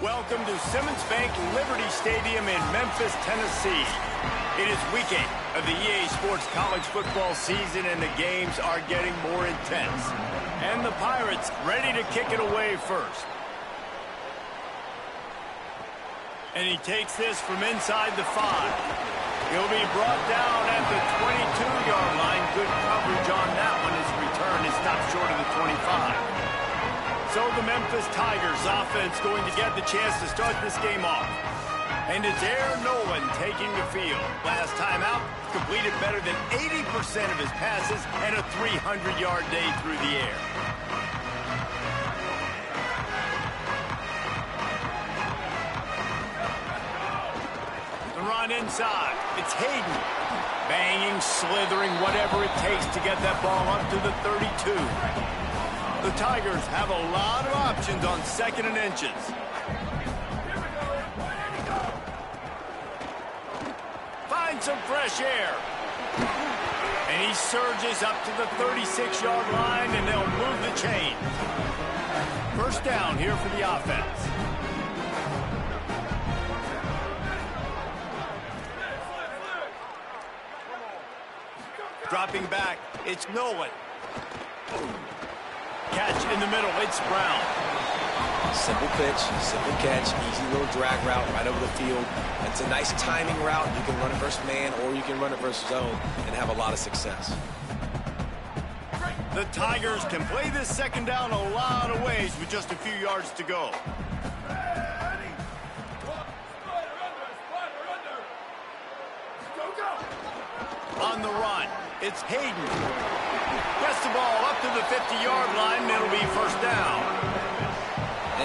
Welcome to Simmons Bank Liberty Stadium in Memphis, Tennessee. It is week 8 of the EA Sports college football season, and the games are getting more intense. And the Pirates ready to kick it away first. And he takes this from inside the 5. He'll be brought down at the 22-yard line. Good coverage on that one. His return is stopped short of the 25. So the Memphis Tigers offense going to get the chance to start this game off. And it's Aaron Nolan taking the field. Last time out, completed better than 80% of his passes and a 300-yard day through the air. The run inside. It's Hayden. Banging, slithering, whatever it takes to get that ball up to the 32. The Tigers have a lot of options on 2nd and inches. Find some fresh air. And he surges up to the 36-yard line, and they'll move the chain. First down here for the offense. Dropping back, it's Nolan. Catch in the middle, it's Brown. Simple pitch, simple catch, easy little drag route right over the field. It's a nice timing route. You can run it versus man, or you can run it versus zone and have a lot of success. The Tigers can play this second down a lot of ways with just a few yards to go. On the run, it's Hayden. Gets the ball up to the 50-yard line, and it'll be first down.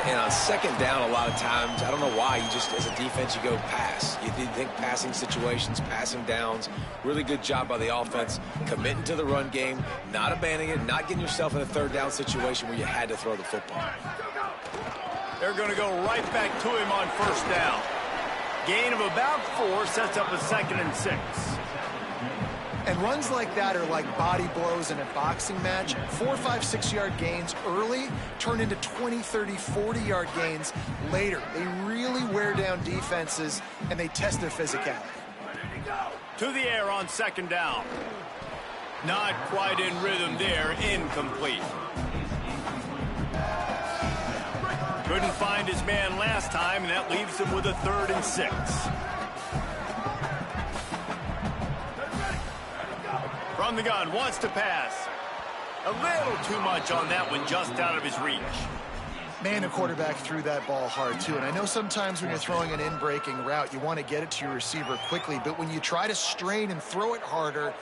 And on second down, a lot of times, I don't know why, you just, as a defense, you go pass. You think passing situations, passing downs. Really good job by the offense, committing to the run game, not abandoning it, not getting yourself in a third down situation where you had to throw the football. They're going to go right back to him on first down. Gain of about 4 sets up a 2nd and 6. And runs like that are like body blows in a boxing match. 4, 5, 6-yard gains early turn into 20, 30, 40-yard gains later. They really wear down defenses, and they test their physicality. To the air on second down. Not quite in rhythm there. Incomplete. Couldn't find his man last time, and that leaves him with a 3rd and 6. From the gun, wants to pass. A little too much on that one, just out of his reach. Man, the quarterback threw that ball hard, too. And I know sometimes when you're throwing an in-breaking route, you want to get it to your receiver quickly. But when you try to strain and throw it harder,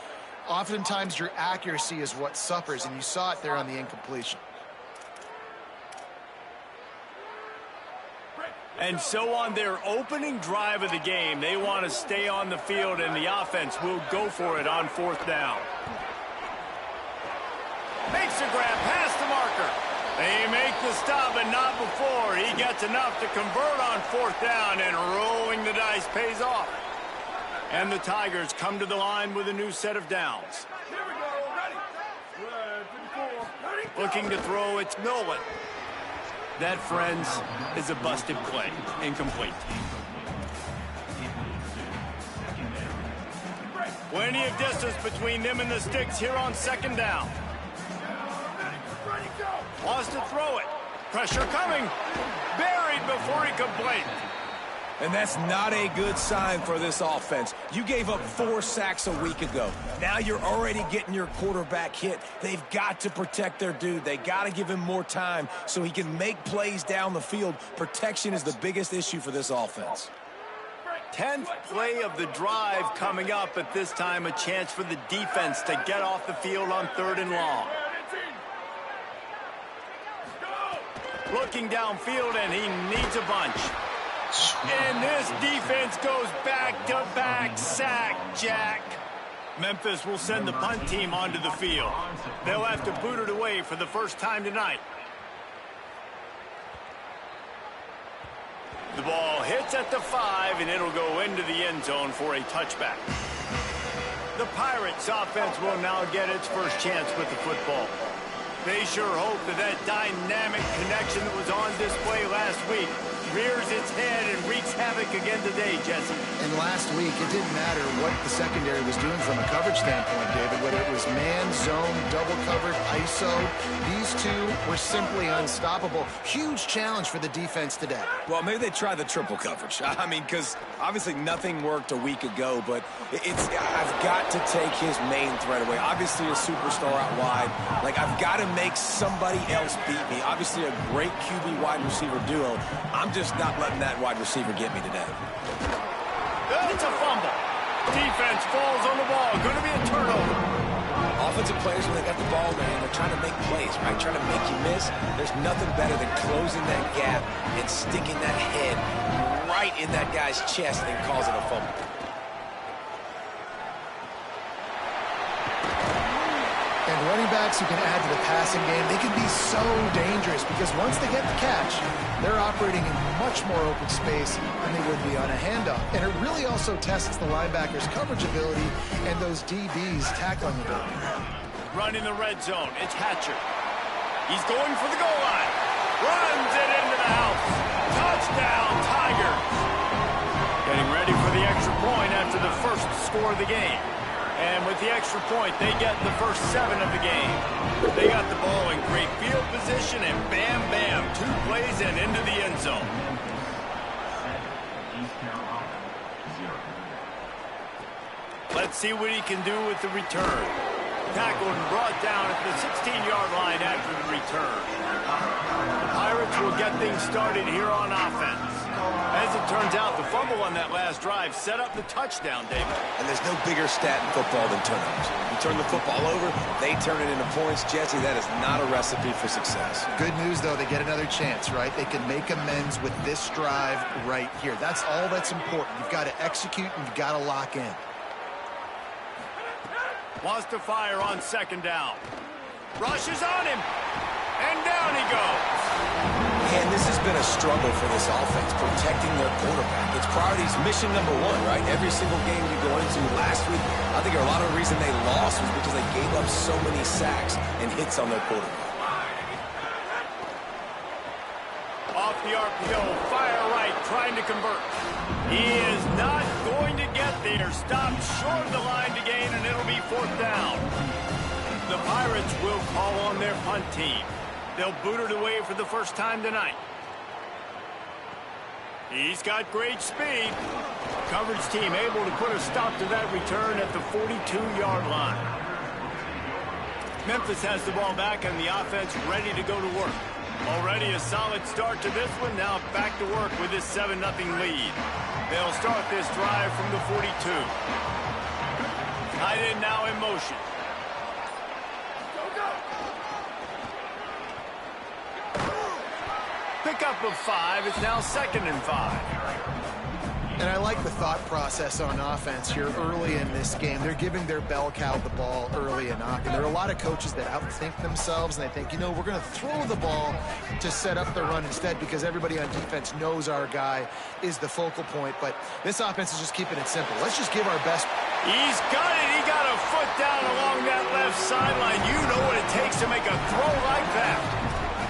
oftentimes your accuracy is what suffers. And you saw it there on the incompletion. And so on their opening drive of the game, they want to stay on the field, and the offense will go for it on 4th down. Makes a grab past the marker. They make the stop, but not before. He gets enough to convert on 4th down, and rolling the dice pays off. And the Tigers come to the line with a new set of downs. Looking to throw, it's Nolan. That, friends, is a busted play. Incomplete. Plenty of distance between them and the sticks here on second down. Wants to throw it. Pressure coming. Buried before he could blink. And that's not a good sign for this offense. You gave up 4 sacks a week ago. Now you're already getting your quarterback hit. They've got to protect their dude. They got to give him more time so he can make plays down the field. Protection is the biggest issue for this offense. 10th play of the drive coming up, at this time a chance for the defense to get off the field on 3rd and long. Looking downfield, and he needs a bunch. And this defense goes back-to-back sack, Jack. Memphis will send the punt team onto the field. They'll have to boot it away for the first time tonight. The ball hits at the 5, and it'll go into the end zone for a touchback. The Pirates offense will now get its first chance with the football. They sure hope that that dynamic connection that was on display last week rears its head and wreaks havoc again today, Jesse. And last week, it didn't matter what the secondary was doing from a coverage standpoint, David, whether it was man, zone, double covered, ISO. These two were simply unstoppable. Huge challenge for the defense today. Well, maybe they try the triple coverage. I mean, because obviously nothing worked a week ago, but I've got to take his main threat away. Obviously a superstar out wide. Like, I've got to make somebody else beat me. Obviously a great QB wide receiver duo. I'm just not letting that wide receiver get me today. It's a fumble. Defense falls on the ball. Going to be a turnover. Offensive players, when they got the ball, man, they're trying to make plays, right? Trying to make you miss. There's nothing better than closing that gap and sticking that head right in that guy's chest and causing a fumble. And running backs who can add to the passing game, they can be so dangerous because once they get the catch, they're operating in much more open space than they would be on a handoff. And it really also tests the linebackers' coverage ability and those DBs' tackling ability. Running the red zone, it's Hatcher. He's going for the goal line. Runs it into the house. Touchdown, Tigers. Getting ready for the extra point after the first score of the game. And with the extra point, they get the first 7 of the game. They got the ball in great field position, and bam, bam, 2 plays and into the end zone. Let's see what he can do with the return. Tackled and brought down at the 16-yard line after the return. The Pirates will get things started here on offense. As it turns out, the fumble on that last drive set up the touchdown, David. And there's no bigger stat in football than turnovers. You turn the football over, they turn it into points. Jesse, that is not a recipe for success. Good news, though, they get another chance, right? They can make amends with this drive right here. That's all that's important. You've got to execute and you've got to lock in. Wants to fire on second down. Rushes on him. And down he goes. And this has been a struggle for this offense, protecting their quarterback. It's priorities mission number 1, right? Every single game you go into last week, I think a lot of the reason they lost was because they gave up so many sacks and hits on their quarterback. Off the RPO, fire right, trying to convert. He is not going to get there. Stopped short of the line to gain, and it'll be 4th down. The Pirates will call on their punt team. They'll boot it away for the first time tonight. He's got great speed. Coverage team able to put a stop to that return at the 42-yard line. Memphis has the ball back and the offense ready to go to work. Already a solid start to this one. Now back to work with this 7-0 lead. They'll start this drive from the 42. Tight end now in motion. Pickup of 5. It's now 2nd and 5. And I like the thought process on offense here early in this game. They're giving their bell cow the ball early enough. And there are a lot of coaches that outthink themselves, and they think, you know, we're going to throw the ball to set up the run instead because everybody on defense knows our guy is the focal point. But this offense is just keeping it simple. Let's just give our best. He's got it. He got a foot down along that left sideline. You know what it takes to make a throw like that.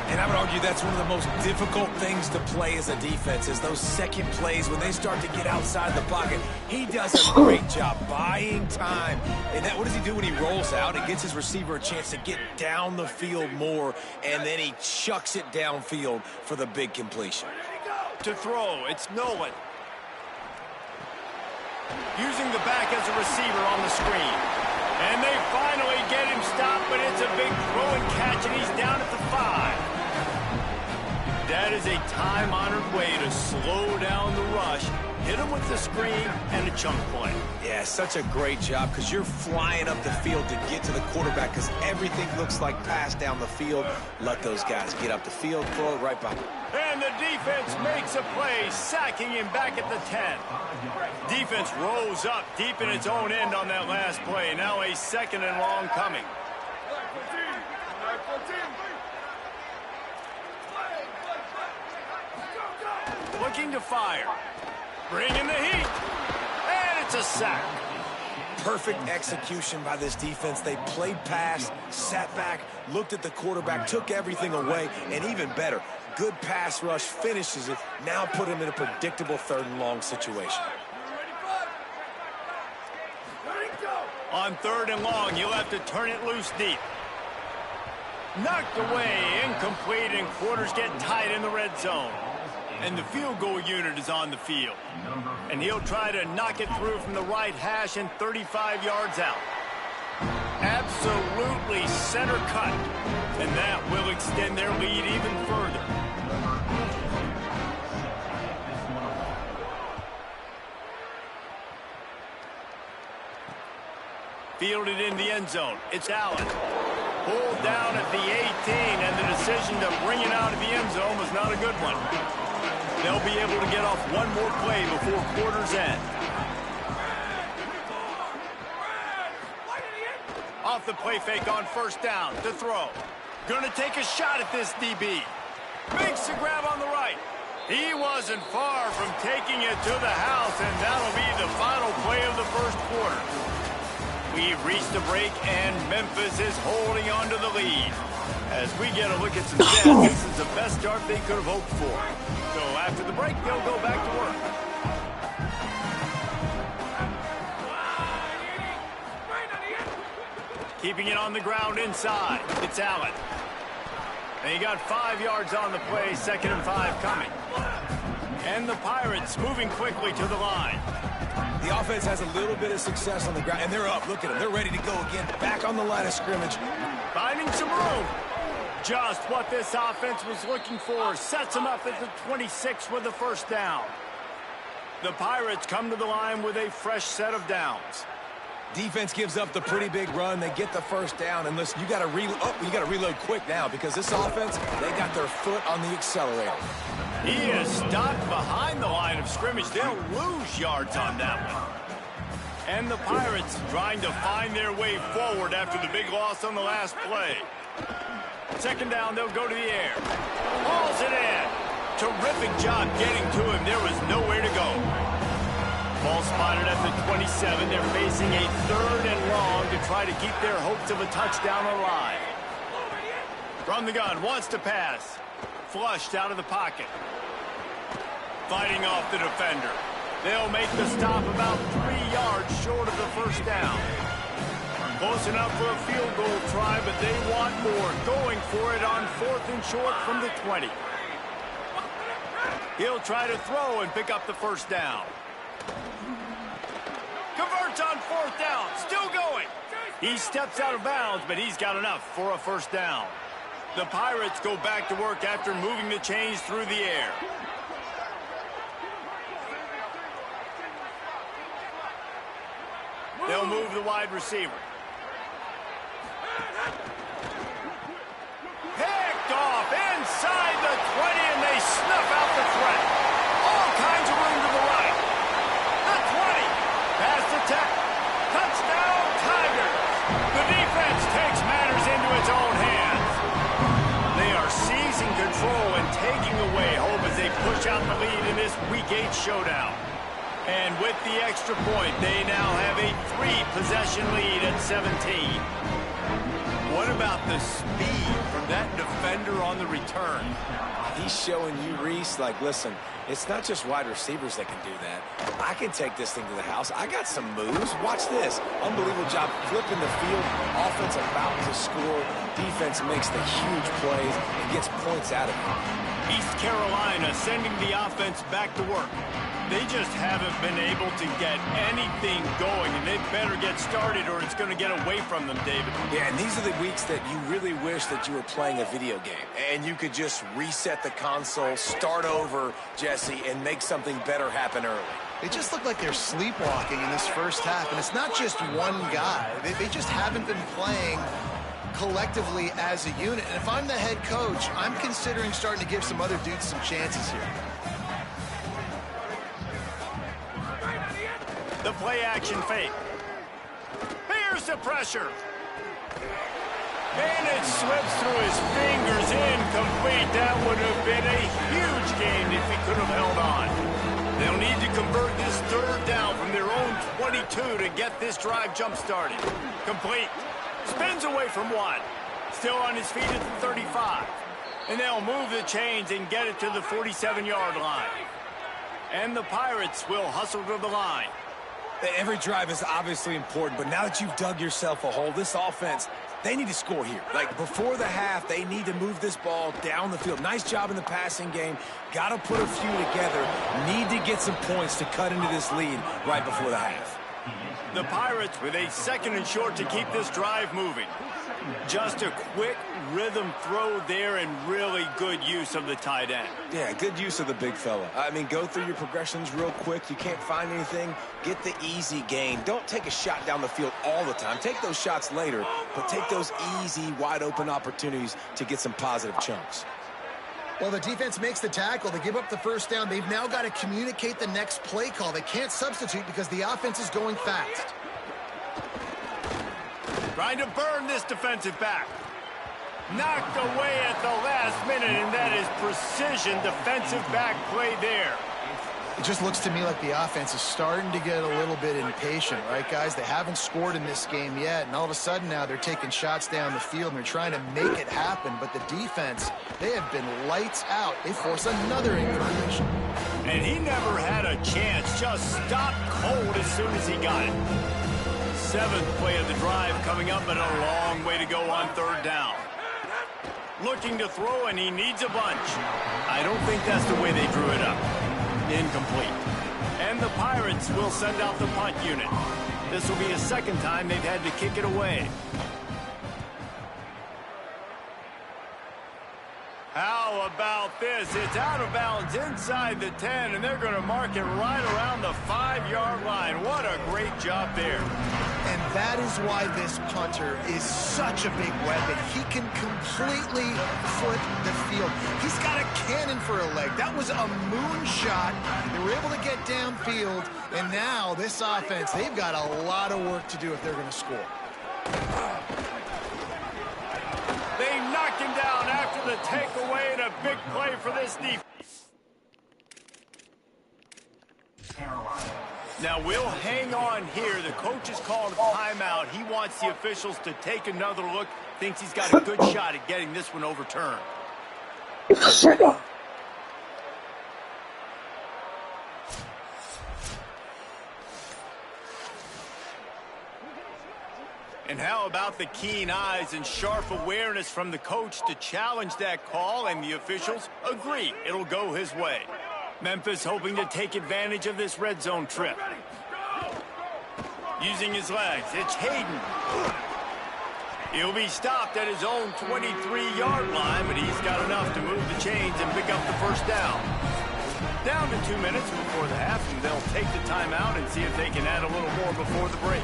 And I would argue that's one of the most difficult things to play as a defense is those second plays when they start to get outside the pocket. He does a great job buying time. And what does he do when he rolls out? He gets his receiver a chance to get down the field more, and then he chucks it downfield for the big completion. To throw, it's Nolan. Using the back as a receiver on the screen. And they finally get him stopped, but it's a big throw and catch, and he's down at the 5. That is a time-honored way to slow down the rush, hit him with the screen, and a chunk play. Yeah, such a great job because you're flying up the field to get to the quarterback because everything looks like pass down the field. Let those guys get up the field, throw it right behind. And the defense makes a play, sacking him back at the 10. Defense rose up deep in its own end on that last play. Now a 2nd and long coming. Looking to fire. Bringing the heat. And it's a sack. Perfect execution by this defense. They played pass, sat back, looked at the quarterback, took everything away, and even better, good pass rush, finishes it, now put him in a predictable 3rd and long situation. On 3rd and long, you'll have to turn it loose deep. Knocked away, incomplete, and quarters get tight in the red zone. And the field goal unit is on the field. And he'll try to knock it through from the right hash and 35 yards out. Absolutely center cut. And that will extend their lead even further. Fielded in the end zone. It's Allen. Pulled down at the 18, and the decision to bring it out of the end zone was not a good one. They'll be able to get off one more play before quarter's end. Off the play fake on 1st down to throw. Gonna take a shot at this DB. Makes the grab on the right. He wasn't far from taking it to the house, and that'll be the final play of the 1st quarter. We've reached the break, and Memphis is holding on to the lead. As we get a look at some stats, this is the best start they could have hoped for. So after the break, they'll go back to work. Keeping it on the ground inside. It's Allen. And he got 5 yards on the play, 2nd and 5 coming. And the Pirates moving quickly to the line. The offense has a little bit of success on the ground, and they're up. Look at them. They're ready to go again. Back on the line of scrimmage. Finding some room. Just what this offense was looking for. Sets them up at the 26 with the 1st down. The Pirates come to the line with a fresh set of downs. Defense gives up the pretty big run. They get the 1st down, and listen, you got to reload quick now because this offense, they got their foot on the accelerator. He is stopped behind the line of scrimmage. They'll lose yards on that one. And the Pirates trying to find their way forward after the big loss on the last play. 2nd down, they'll go to the air. Hauls it in. Terrific job getting to him. There was nowhere to go. Ball spotted at the 27. They're facing a 3rd and long to try to keep their hopes of a touchdown alive. From the gun, wants to pass. Flushed out of the pocket. Fighting off the defender. They'll make the stop about 3 yards short of the 1st down. Close enough for a field goal try, but they want more. Going for it on 4th and short from the 20. He'll try to throw and pick up the 1st down. Converts on 4th down. Still going. He steps out of bounds, but he's got enough for a 1st down. The Pirates go back to work after moving the chains through the air. They'll move the wide receiver. Picked off inside the 20, and they snuff out the threat. All kinds of room to the right. The 20. Pass to Tech. Touchdown, Tigers. The defense takes matters into its own hands. They are seizing control and taking away hope as they push out the lead in this Week 8 showdown. And with the extra point, they now have a 3-possession lead at 17. What about the speed from that defender on the return? He's showing you, Reese, like, listen, it's not just wide receivers that can do that. I can take this thing to the house. I got some moves. Watch this. Unbelievable job flipping the field. Offense about to score. Defense makes the huge plays and gets points out of it. East Carolina sending the offense back to work. They just haven't been able to get anything going, and they better get started or it's going to get away from them, David. Yeah, and these are the weeks that you really wish that you were playing a video game, and you could just reset the console, start over, Jesse, and make something better happen early. They just look like they're sleepwalking in this 1st half, and it's not just one guy. They just haven't been playing collectively as a unit. And if I'm the head coach, I'm considering starting to give some other dudes some chances here. The play-action fake. Here's the pressure. And it slips through his fingers, incomplete. That would have been a huge gain if he could have held on. They'll need to convert this 3rd down from their own 22 to get this drive jump-started. Complete. Spins away from one. Still on his feet at the 35. And they'll move the chains and get it to the 47-yard line. And the Pirates will hustle to the line. Every drive is obviously important, but now that you've dug yourself a hole, this offense, they need to score here. Like, before the half, they need to move this ball down the field. Nice job in the passing game. Got to put a few together. Need to get some points to cut into this lead right before the half. The Pirates with a 2nd and short to keep this drive moving. Just a quick rhythm throw there and really good use of the tight end. Yeah, good use of the big fella. I mean, go through your progressions real quick. You can't find anything. Get the easy gain. Don't take a shot down the field all the time. Take those shots later, but take those easy, wide-open opportunities to get some positive chunks. Well, the defense makes the tackle. They give up the first down. They've now got to communicate the next play call. They can't substitute because the offense is going fast. Trying to burn this defensive back. Knocked away at the last minute, and that is precision defensive back play there. It just looks to me like the offense is starting to get a little bit impatient, right, guys? They haven't scored in this game yet, and all of a sudden now they're taking shots down the field, and they're trying to make it happen. But the defense, they have been lights out. They force another incarnation. And he never had a chance. Just stopped cold as soon as he got it. 7th play of the drive coming up, but a long way to go on 3rd down. Looking to throw, and he needs a bunch. I don't think that's the way they drew it up. Incomplete. And the Pirates will send out the punt unit. This will be a 2nd time they've had to kick it away. How about this? It's out of bounds inside the 10, and they're going to mark it right around the 5-yard line. What a great job there. And that is why this punter is such a big weapon. He can completely flip the field. He's got a cannon for a leg. That was a moonshot. They were able to get downfield, and now this offense, they've got a lot of work to do if they're going to score. They knock him down after the takeaway, and a big play for this defense. Now we'll hang on here. The coach has called a timeout. He wants the officials to take another look. Thinks he's got a good shot at getting this one overturned. And how about the keen eyes and sharp awareness from the coach to challenge that call, and the officials agree it'll go his way. Memphis hoping to take advantage of this red zone trip. Using his legs, it's Hayden. He'll be stopped at his own 23-yard line, but he's got enough to move the chains and pick up the first down. Down to 2 minutes before the half, and they'll take the timeout and see if they can add a little more before the break.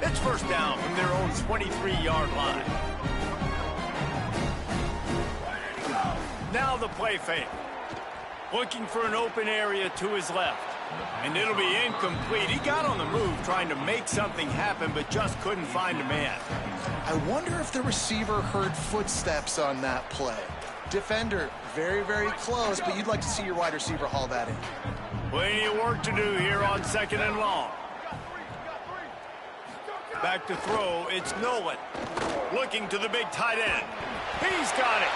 It's first down from their own 23-yard line. Now the play fake. Looking for an open area to his left. And it'll be incomplete. He got on the move trying to make something happen, but just couldn't find a man. I wonder if the receiver heard footsteps on that play. Defender, very, very close, but you'd like to see your wide receiver haul that in. Plenty of work to do here on 2nd and long. Back to throw, it's Nolan. Looking to the big tight end. He's got it.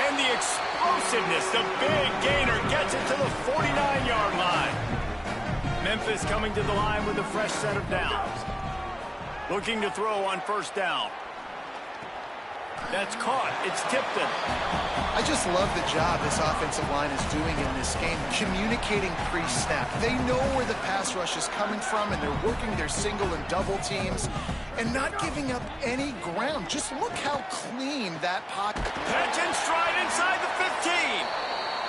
And the explosiveness, the big gainer gets it to the 49-yard line. Memphis coming to the line with a fresh set of downs. Looking to throw on first down. That's caught. It's Tipton. I just love the job this offensive line is doing in this game, communicating pre-snap. They know where the pass rush is coming from, and they're working their single and double teams and not giving up any ground. Just look how clean that pocket. Catch and stride inside the 15.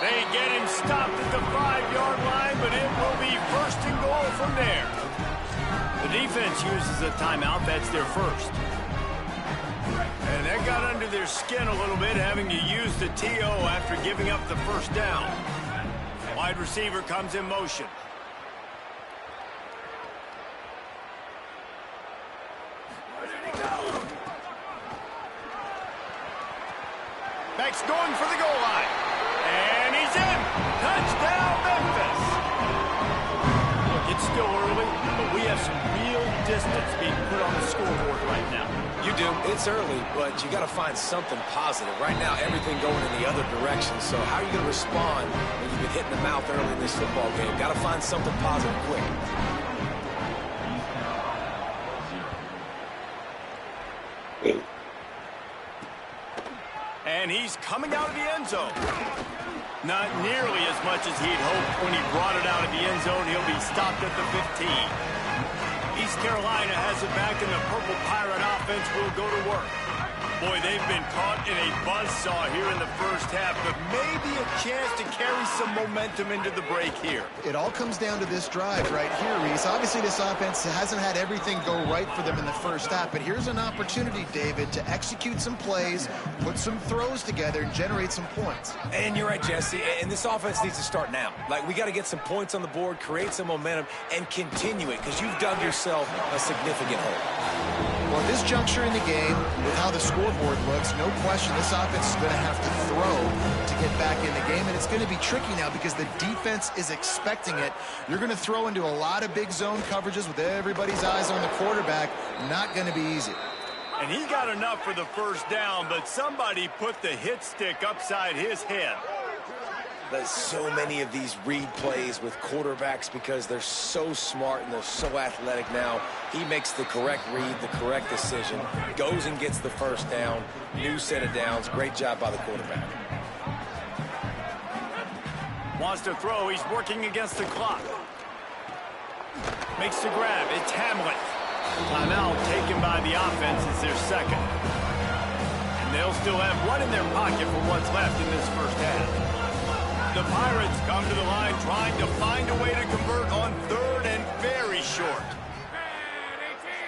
They get him stopped at the 5-yard line, but it will be first and goal from there. The defense uses a timeout. That's their first. And that got under their skin a little bit, having to use the TO after giving up the first down. Wide receiver comes in motion. Back's going for the goal line. some real distance being put on the scoreboard right now. You do. It's early, but you got to find something positive. Right now, everything going in the other direction. So how are you going to respond when you get hit in the mouth early in this football game? Got to find something positive quick. And he's coming out of the end zone. Not nearly as much as he'd hoped when he brought it out of the end zone. He'll be stopped at the 15. East Carolina has it back, and the Purple Pirate offense will go to work. Boy, they've been caught in a buzzsaw here in the first half, but maybe a chance to carry some momentum into the break here. It all comes down to this drive right here, Reese. Obviously, this offense hasn't had everything go right for them in the first half, but here's an opportunity, David, to execute some plays, put some throws together, and generate some points. And you're right, Jesse, and this offense needs to start now. Like, we got to get some points on the board, create some momentum, and continue it, because you've dug yourself a significant hole. Well, at this juncture in the game, with how the scoreboard looks, no question this offense is going to have to throw to get back in the game, and it's going to be tricky now because the defense is expecting it. You're going to throw into a lot of big zone coverages with everybody's eyes on the quarterback. Not going to be easy. And he got enough for the first down, but somebody put the hit stick upside his head. There's so many of these read plays with quarterbacks because they're so smart and they're so athletic now. He makes the correct read, the correct decision, goes and gets the first down, new set of downs. Great job by the quarterback. Wants to throw. He's working against the clock. Makes the grab. It's Hamlet. Timeout taken by the offense. It's their second. And they'll still have one in their pocket for what's left in this first half. The Pirates come to the line trying to find a way to convert on third and very short.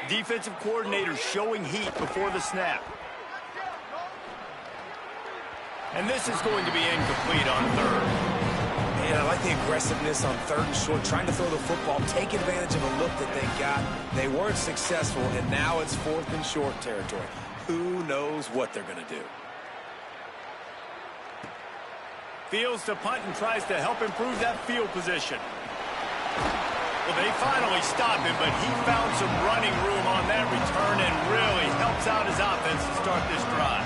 Defensive coordinator showing heat before the snap. And this is going to be incomplete on third. Man, I like the aggressiveness on third and short, trying to throw the football, take advantage of a look that they got. They weren't successful, and now it's fourth and short territory. Who knows what they're going to do? Fields to punt and tries to help improve that field position. Well, they finally stop him, but he found some running room on that return and really helps out his offense to start this drive.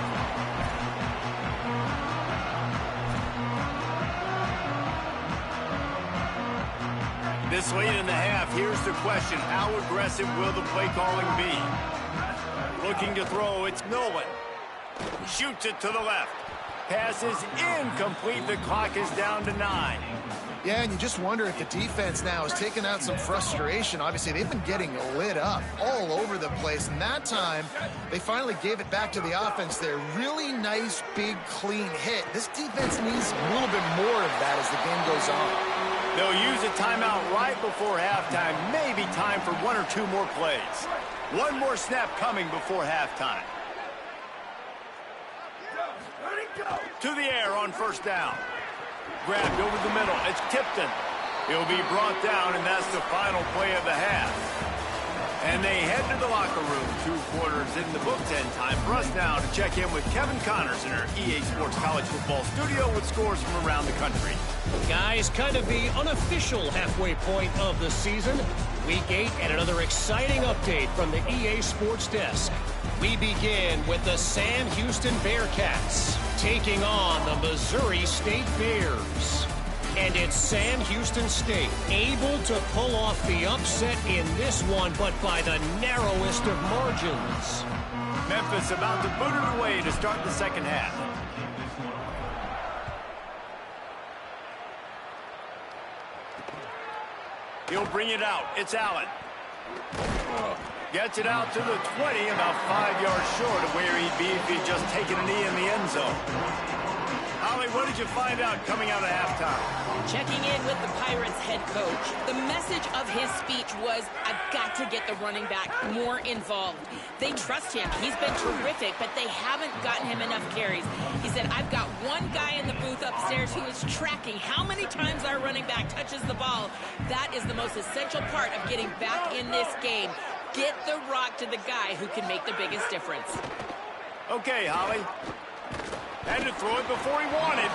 This late in the half, here's the question. How aggressive will the play calling be? Looking to throw, it's Nolan. Shoots it to the left. Pass is incomplete. The clock is down to 9. Yeah, and you just wonder if the defense now has taken out some frustration. Obviously, they've been getting lit up all over the place. And that time, they finally gave it back to the offense there. Really nice, big, clean hit. This defense needs a little bit more of that as the game goes on. They'll use a timeout right before halftime. Maybe time for one or two more plays. One more snap coming before halftime. To the air on first down. Grabbed over the middle. It's Tipton. He'll be brought down, and that's the final play of the half. And they head to the locker room. 2 quarters in the books, and time for us now to check in with Kevin Connors in our EA Sports College Football studio with scores from around the country. Guys, kind of the unofficial halfway point of the season. Week 8 and another exciting update from the EA Sports desk. We begin with the Sam Houston Bearcats taking on the Missouri State Bears. And it's Sam Houston State able to pull off the upset in this one, but by the narrowest of margins. Memphis about to boot it away to start the second half. He'll bring it out. It's Allen. Gets it out to the 20, about 5 yards short of where he'd be if he'd just taken a knee in the end zone. Holly, what did you find out coming out of halftime? Checking in with the Pirates head coach. The message of his speech was, I've got to get the running back more involved. They trust him. He's been terrific, but they haven't gotten him enough carries. He said, I've got one guy in the booth upstairs who is tracking how many times our running back touches the ball. That is the most essential part of getting back in this game. Get the rock to the guy who can make the biggest difference. Okay, Holly. Had to throw it before he wanted.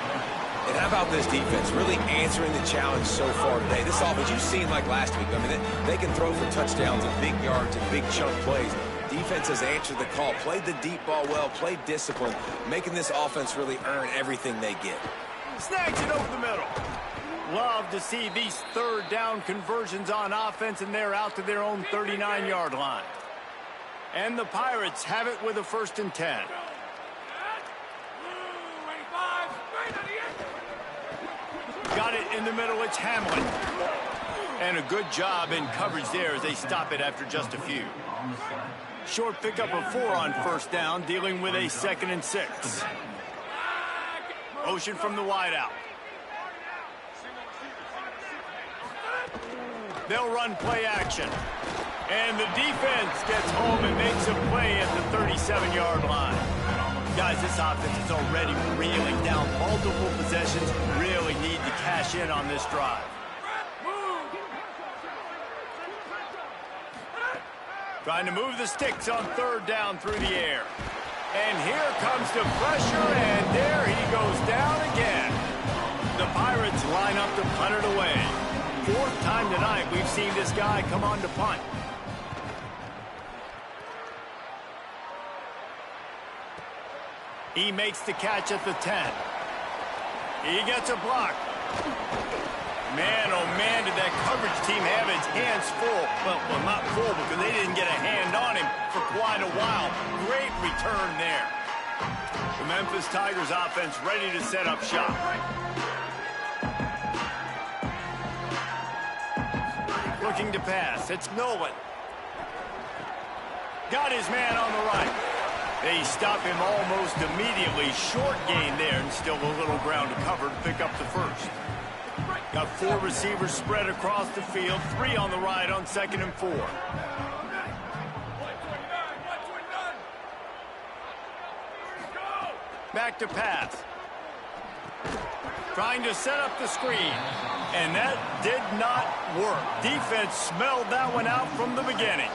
And how about this defense really answering the challenge so far today? This offense, you've seen like last week. I mean, they can throw for touchdowns and big yards and big chunk plays. Defense has answered the call, played the deep ball well, played discipline, making this offense really earn everything they get. Snags it over the middle. Love to see these third down conversions on offense, and they're out to their own 39-yard line. And the Pirates have it with a 1st and 10. Got it in the middle, it's Hamlin. And a good job in coverage there as they stop it after just a few. Short pickup of 4 on 1st down, dealing with a 2nd and 6. Motion from the wideout. They'll run play action. And the defense gets home and makes a play at the 37-yard line. Guys, this offense is already reeling down multiple possessions. Really need to cash in on this drive. Trying to move the sticks on 3rd down through the air. And here comes the pressure, and there he goes down again. The Pirates line up to punt it away. 4th time tonight we've seen this guy come on to punt. He makes the catch at the 10. He gets a block. Man, oh man, did that coverage team have its hands full. Well, not full because they didn't get a hand on him for quite a while. Great return there. The Memphis Tigers offense ready to set up shop. Looking to pass. It's Nolan. Got his man on the right. They stop him almost immediately. Short gain there, and still a little ground to cover to pick up the 1st. Got 4 receivers spread across the field, 3 on the right on 2nd and 4. Back to pass. Trying to set up the screen. And that did not work. Defense smelled that one out from the beginning.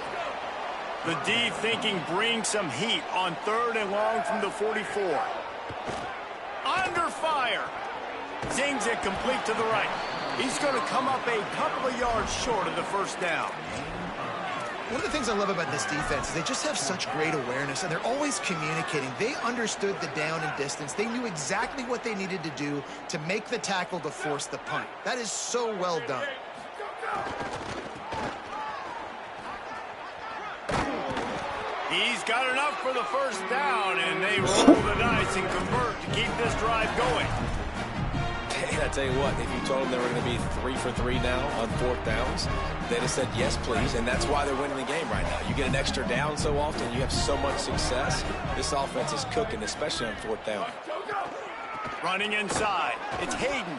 The D thinking bring some heat on 3rd and long from the 44. Under fire. Zings it complete to the right. He's going to come up a couple of yards short of the 1st down. One of the things I love about this defense is they just have such great awareness, and they're always communicating. They understood the down and distance. They knew exactly what they needed to do to make the tackle to force the punt. That is so well done. He's got enough for the 1st down, and they roll the dice and convert to keep this drive going. Hey, I tell you what, if you told them they were going to be 3 for 3 now on 4th downs, they'd have said yes, please, and that's why they're winning the game right now. You get an extra down so often, you have so much success. This offense is cooking, especially on 4th down. Running inside, it's Hayden.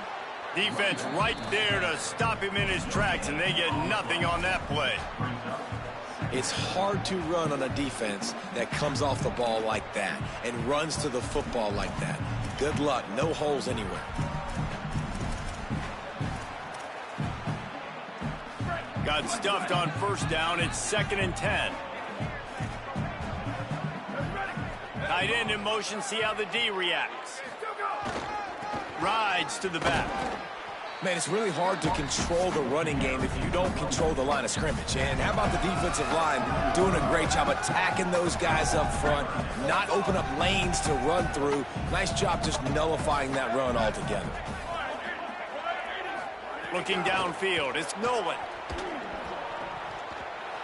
Defense right there to stop him in his tracks, and they get nothing on that play. It's hard to run on a defense that comes off the ball like that and runs to the football like that. Good luck. No holes anywhere. Got stuffed on 1st down. It's 2nd and 10. Tight end in motion. See how the D reacts. Rides to the back. Man, it's really hard to control the running game if you don't control the line of scrimmage. And how about the defensive line doing a great job attacking those guys up front, not open up lanes to run through. Nice job just nullifying that run altogether. Looking downfield, it's Nolan.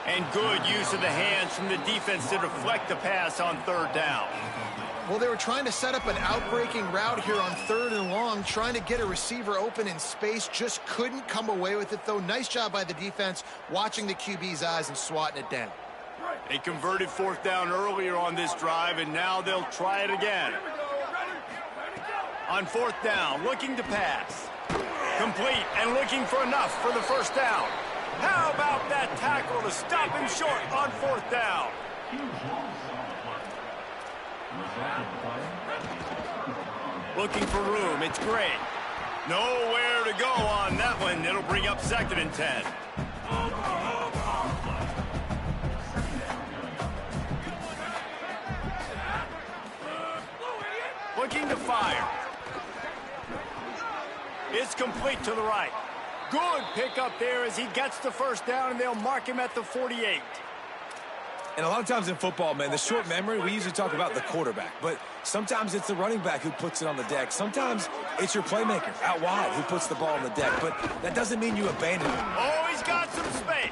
And good use of the hands from the defense to deflect the pass on 3rd down. Well, they were trying to set up an outbreaking route here on 3rd and long, trying to get a receiver open in space. Just couldn't come away with it, though. Nice job by the defense watching the QB's eyes and swatting it down. They converted 4th down earlier on this drive, and now they'll try it again. On 4th down, looking to pass. Complete and looking for enough for the 1st down. How about that tackle to stop him short on 4th down? Looking for room, it's Gray. Nowhere to go on that one. It'll bring up 2nd and 10. Looking to fire. is complete to the right. Good pickup there as he gets the first down, and they'll mark him at the 48. And a lot of times in football, man, the short memory, we usually talk about the quarterback. But sometimes it's the running back who puts it on the deck. Sometimes it's your playmaker out wide who puts the ball on the deck. But that doesn't mean you abandon him. Oh, he's got some space.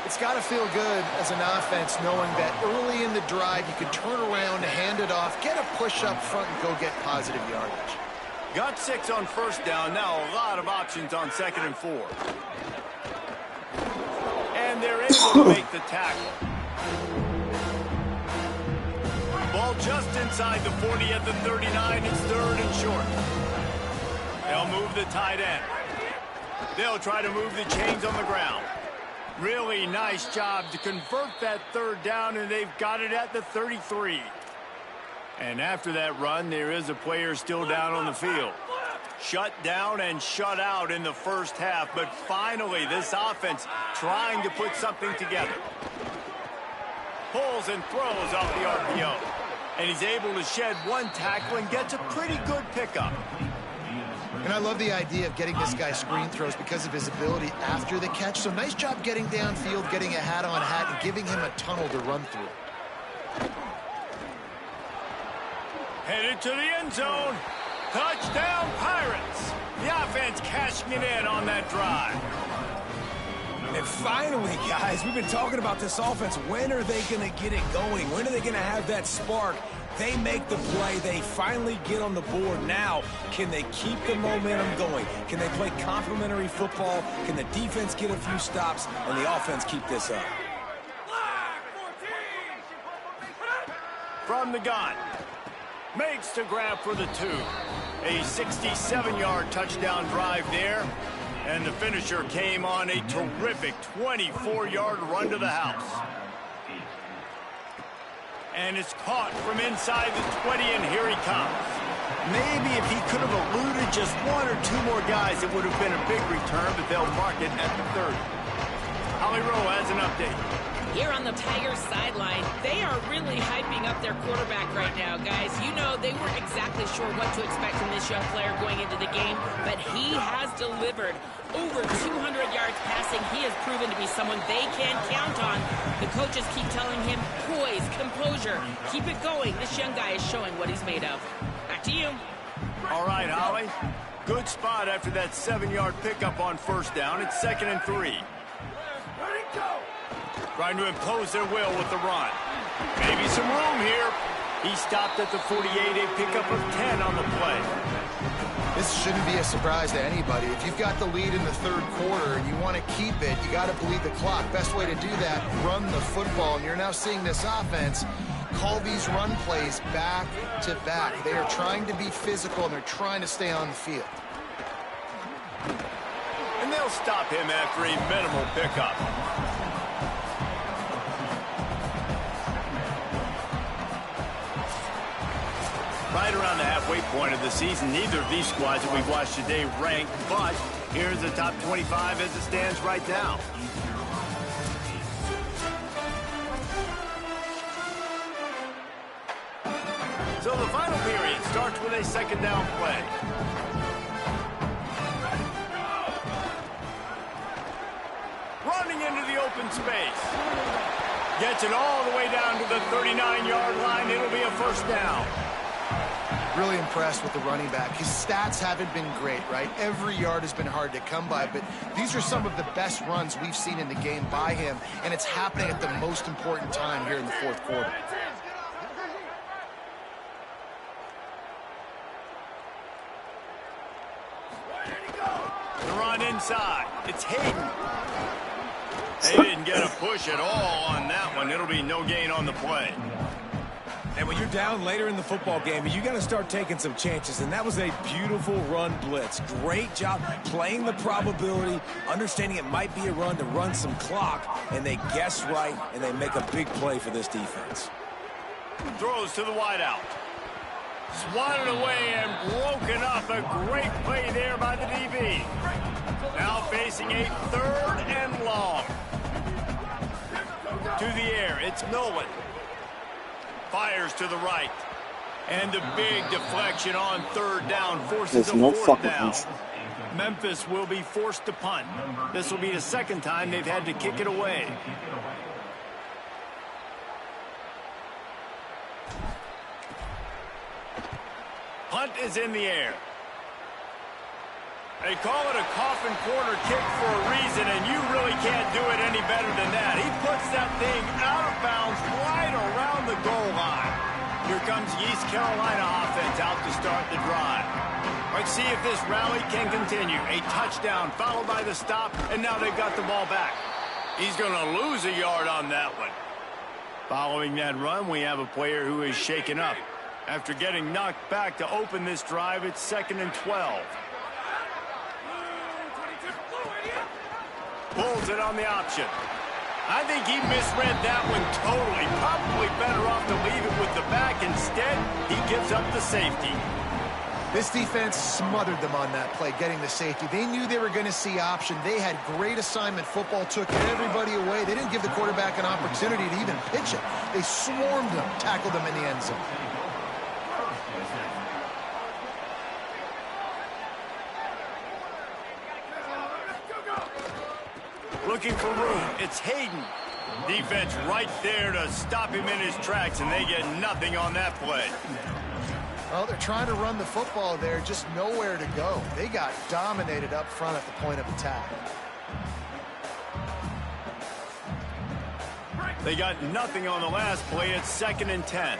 It's got to feel good as an offense knowing that early in the drive you can turn around, hand it off, get a push up front, and go get positive yardage. Got 6 on first down. Now a lot of options on 2nd and 4. And they're able to make the tackle. Ball just inside the 40 at the 39. It's 3rd and short. They'll move the tight end. They'll try to move the chains on the ground. Really nice job to convert that 3rd down, and they've got it at the 33. And after that run, there is a player still down on the field. Shut down and shut out in the first half, but finally this offense trying to put something together. Pulls and throws off the RPO. And he's able to shed one tackle and gets a pretty good pickup. And I love the idea of getting this guy screen throws because of his ability after the catch. So nice job getting downfield, getting a hat-on-hat, and giving him a tunnel to run through. Headed to the end zone. Touchdown, Pirates. The offense cashing it in on that drive. And finally, guys, we've been talking about this offense. When are they going to get it going? When are they going to have that spark? They make the play. They finally get on the board. Now, can they keep the momentum going? Can they play complementary football? Can the defense get a few stops and the offense keep this up? From the gun. Makes the grab for the 2. A 67-yard touchdown drive there. And the finisher came on a terrific 24-yard run to the house. And it's caught from inside the 20, and here he comes. Maybe if he could have eluded just 1 or 2 more guys, it would have been a big return, but they'll mark it at the 30. Holly Rowe has an update. Here on the Tigers sideline, they are really hyping up their quarterback right now, guys. You know, they weren't exactly sure what to expect from this young player going into the game, but he has delivered over 200 yards passing. He has proven to be someone they can count on. The coaches keep telling him, poise, composure, keep it going. This young guy is showing what he's made of. Back to you. All right, Holly. Good spot after that 7-yard pickup on first down. It's 2nd and 3. Trying to impose their will with the run. Maybe some room here. He stopped at the 48, a pickup of 10 on the play. This shouldn't be a surprise to anybody. If you've got the lead in the 3rd quarter and you want to keep it, you got to bleed the clock. Best way to do that, run the football. And you're now seeing this offense call these run plays back to back. They are trying to be physical, and they're trying to stay on the field. And they'll stop him after a minimal pickup. Right around the halfway point of the season, neither of these squads that we've watched today ranked, but here's the top 25 as it stands right now. So the final period starts with a 2nd down play. Running into the open space. Gets it all the way down to the 39-yard line. It'll be a first down. Really impressed with the running back. His stats haven't been great, right? Every yard has been hard to come by, but these are some of the best runs we've seen in the game by him, and it's happening at the most important time here in the 4th quarter. The run inside. It's Hayden. They didn't get a push at all on that one. It'll be no gain on the play. And when you're down later in the football game, you got to start taking some chances. And that was a beautiful run blitz. Great job playing the probability, understanding it might be a run to run some clock, and they guess right, and they make a big play for this defense. Throws to the wideout. Swatted away and broken up. A great play there by the DB. Now facing a 3rd and long. To the air, it's Nolan. Fires to the right. And the big deflection on 3rd down forces a 4th down. Memphis will be forced to punt. This will be the second time they've had to kick it away. Punt is in the air. They call it a coffin corner kick for a reason, and you really can't do it any better than that. He puts that thing out of bounds right around the goal line. Here comes the East Carolina offense out to start the drive. Let's see if this rally can continue. A touchdown followed by the stop, and now they've got the ball back. He's going to lose a yard on that one. Following that run, we have a player who is shaken up. After getting knocked back to open this drive, it's 2nd and 12. Pulls it on the option. I think he misread that one totally. Probably better off to leave it with the back. Instead, he gives up the safety. This defense smothered them on that play, getting the safety. They knew they were going to see option. They had great assignment football, took everybody away. They didn't give the quarterback an opportunity to even pitch it. They swarmed him, tackled him in the end zone. Looking for room. It's Hayden. Defense right there to stop him in his tracks, and they get nothing on that play. Well, they're trying to run the football there, just nowhere to go. They got dominated up front at the point of attack. They got nothing on the last play. It's 2nd and 10.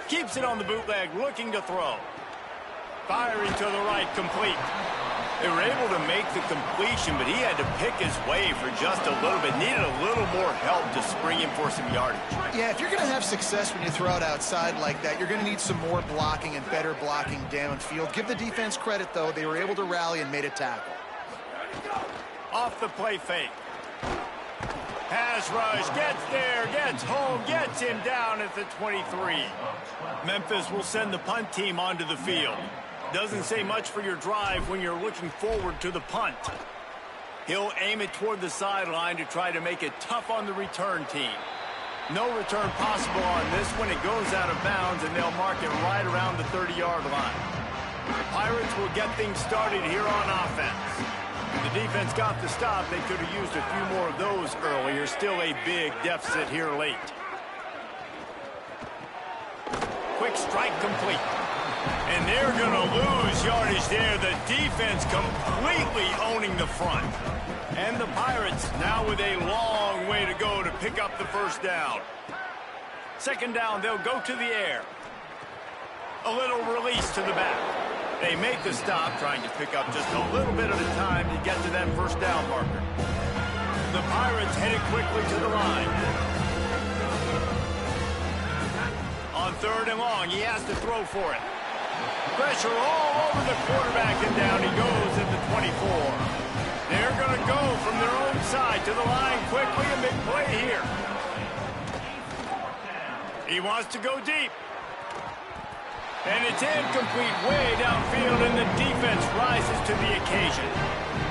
Keeps it on the bootleg, looking to throw. Firing to the right, complete. They were able to make the completion, but he had to pick his way for just a little bit. Needed a little more help to spring him for some yardage. Yeah, if you're going to have success when you throw it outside like that, you're going to need some more blocking and better blocking downfield. Give the defense credit, though. They were able to rally and made a tackle. Off the play fake. Pass rush, gets there, gets home, gets him down at the 23. Memphis will send the punt team onto the field. Doesn't say much for your drive when you're looking forward to the punt. He'll aim it toward the sideline to try to make it tough on the return team. No return possible on this when it goes out of bounds, and they'll mark it right around the 30-yard line. Pirates will get things started here on offense. The defense got the stop. They could have used a few more of those earlier. Still a big deficit here late. Quick strike complete. And they're going to lose yardage there. The defense completely owning the front. And the Pirates now with a long way to go to pick up the first down. 2nd down, they'll go to the air. A little release to the back. They make the stop, trying to pick up just a little bit at a time to get to that first down marker. The Pirates headed quickly to the line. On 3rd and long, he has to throw for it. Pressure all over the quarterback, and down he goes at the 24. They're going to go from their own side to the line quickly, a big play here. He wants to go deep. And it's incomplete way downfield, and the defense rises to the occasion.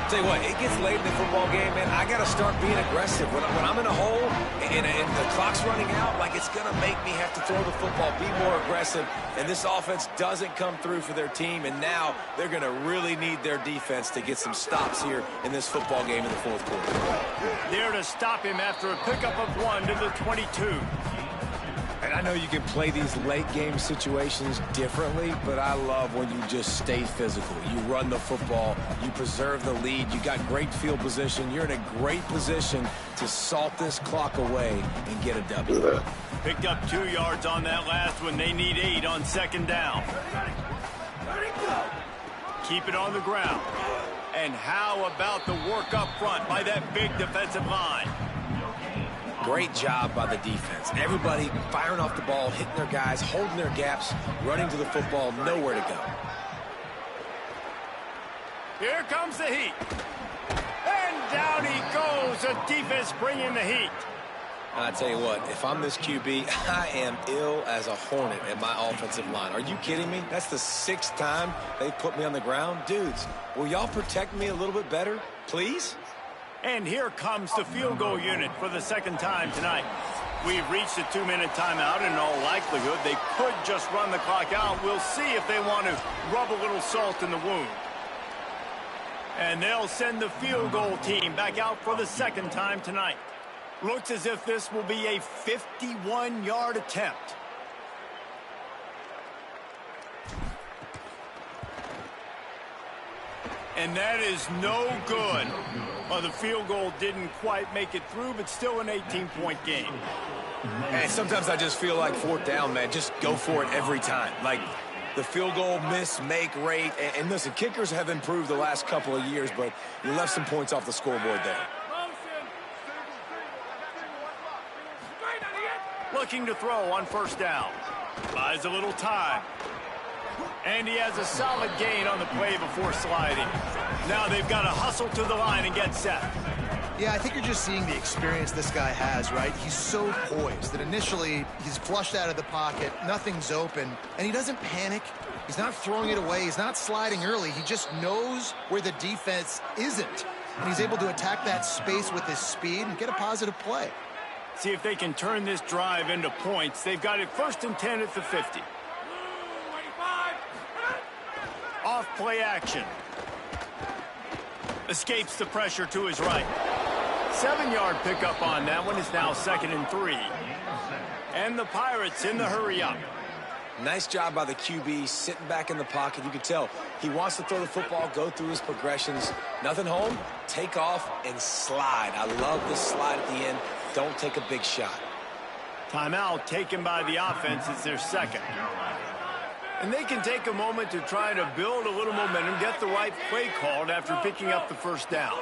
Tell you what, it gets late in the football game, man. I got to start being aggressive. When I'm in a hole and the clock's running out, like, it's going to make me have to throw the football, be more aggressive. And this offense doesn't come through for their team, and now they're going to really need their defense to get some stops here in this football game in the 4th quarter. There to stop him after a pickup of 1 to the 22. And I know you can play these late game situations differently, but I love when you just stay physical. You run the football, you preserve the lead, you got great field position, you're in a great position to salt this clock away and get a W. Picked up 2 yards on that last one. They need 8 on 2nd down. Keep it on the ground. And how about the work up front by that big defensive line? Great job by the defense. Everybody firing off the ball, hitting their guys, holding their gaps, running to the football, nowhere to go. Here comes the heat. And down he goes. The defense bringing the heat. I tell you what, if I'm this QB, I am ill as a hornet at my offensive line. Are you kidding me? That's the 6th time they've put me on the ground. Dudes, will y'all protect me a little bit better, please? And here comes the field goal unit for the 2nd time tonight. We've reached a 2-minute timeout. In all likelihood, they could just run the clock out. We'll see if they want to rub a little salt in the wound. And they'll send the field goal team back out for the second time tonight. Looks as if this will be a 51-yard attempt. And that is no good. Well, the field goal didn't quite make it through, but still an 18-point game. Hey, sometimes I just feel like fourth down, man. Just go for it every time. Like the field goal miss-make rate. And listen, kickers have improved the last couple of years, but you left some points off the scoreboard there. Looking to throw on first down. Buys a little time. And he has a solid gain on the play before sliding. Now they've got to hustle to the line and get set. Yeah, I think you're just seeing the experience this guy has, right? He's so poised that initially he's flushed out of the pocket, nothing's open, and he doesn't panic. He's not throwing it away. He's not sliding early. He just knows where the defense isn't, and he's able to attack that space with his speed and get a positive play. See if they can turn this drive into points. They've got it 1st and 10 at the 50. Off play action. Escapes the pressure to his right. 7-yard pickup on that one. Is now 2nd and 3. And the Pirates in the hurry up. Nice job by the QB sitting back in the pocket. You can tell he wants to throw the football, go through his progressions. Nothing home, take off and slide. I love the slide at the end. Don't take a big shot. Timeout taken by the offense. It's their second. And they can take a moment to try to build a little momentum, get the right play called after picking up the first down.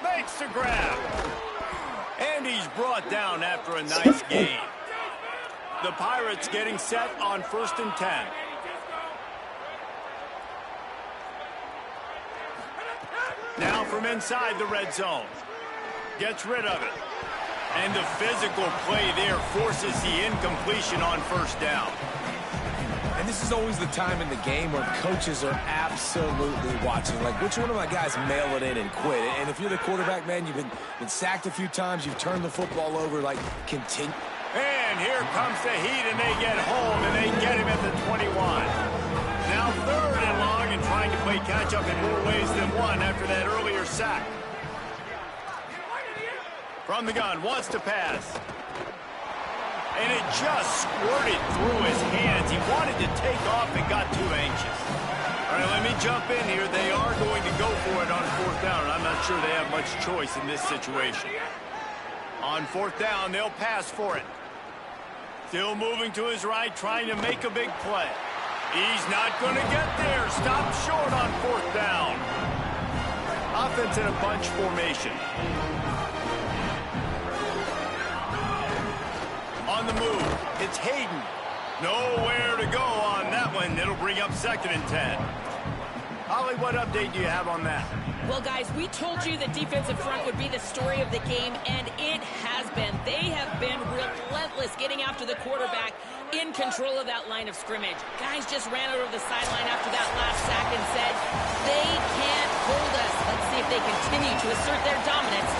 Makes the grab. And he's brought down after a nice gain. The Pirates getting set on 1st and 10. Now from inside the red zone. Gets rid of it. And the physical play there forces the incompletion on first down. And this is always the time in the game where coaches are absolutely watching. Like, which one of my guys mail it in and quit? And if you're the quarterback, man, you've been sacked a few times, you've turned the football over, like, continue. And here comes the heat, and they get home, and they get him at the 21. Now 3rd and long, and trying to play catch-up in more ways than one after that earlier sack. From the gun, wants to pass. And it just squirted through his hands. He wanted to take off and got too anxious. All right, let me jump in here. They are going to go for it on 4th down. I'm not sure they have much choice in this situation. On 4th down, they'll pass for it. Still moving to his right, trying to make a big play. He's not going to get there. Stop short on 4th down. Offense in a bunch formation. On the move, it's Hayden. Nowhere to go on that one. It'll bring up 2nd and 10. Holly, what update do you have on that? Well, guys, we told you the defensive front would be the story of the game, and it has been. They have been relentless getting after the quarterback, in control of that line of scrimmage. Guys just ran over the sideline after that last sack and said, they can't hold us. Let's see if they continue to assert their dominance